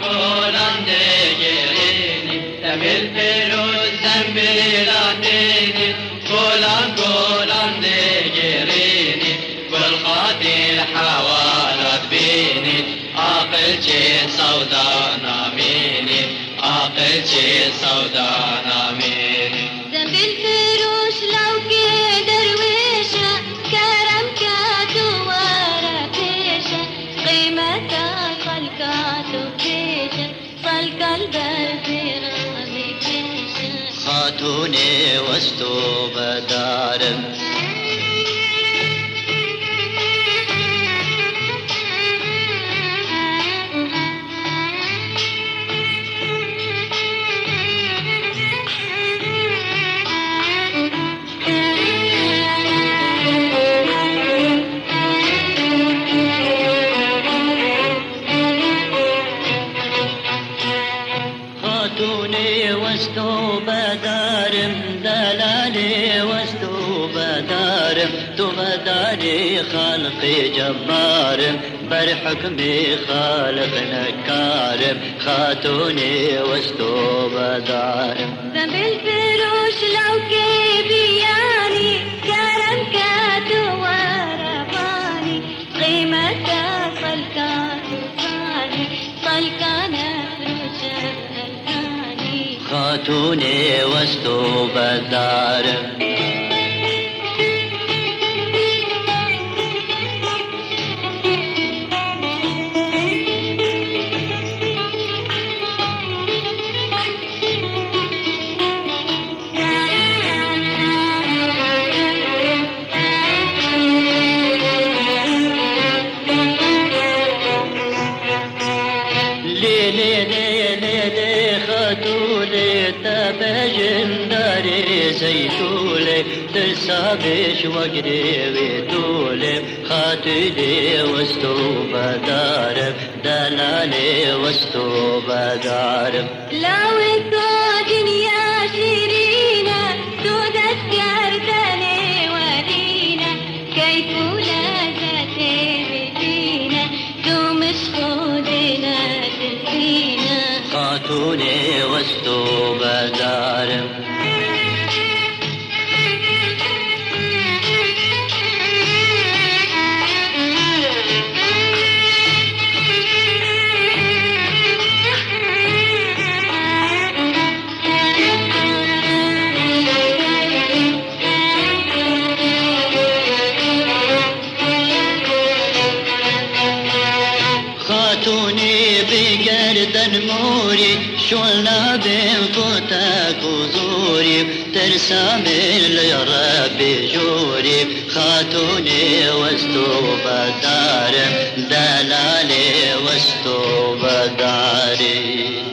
كولان ديجيريني تبي الفلوس زنبيلاتيني كولان ديجيريني والقاتل حوالت بيني عاقل شي سودا ناميني عاقل شي سودا ناميني ذنب الفروش لو درويشة كرم كاتو ورا بيشة قيمتها صلكاتو بيشة صلك البرد رامي بيشة خاتوني وستو بدارم خاتوني وستو بدارم دلالي وستو بدارم تو بداري خلقي جبارم بر حكمي خالق نكارم خاتوني وستو بدارم ذنب الفروش لو بياني كرم كاتو ورا باني قيمتها صلكاتو باني صلكانا خاتوني وستو بدارم خاتولي تبجن داري زيتولي ترسابش وقري ويتولي خاتولي وستو بدارم دلالي وستو بدارم لو الطاجن يا شيرينا تذكرتني ولينا كيف لا تتبدينا دوم سخودنا تلقينا خاتوني وستو بدارم خاتوني بقردن موري شولنا بين فوتك وزوري ترسم يا ربي جوري خاتوني وستو بدارم دلالي وستو بداري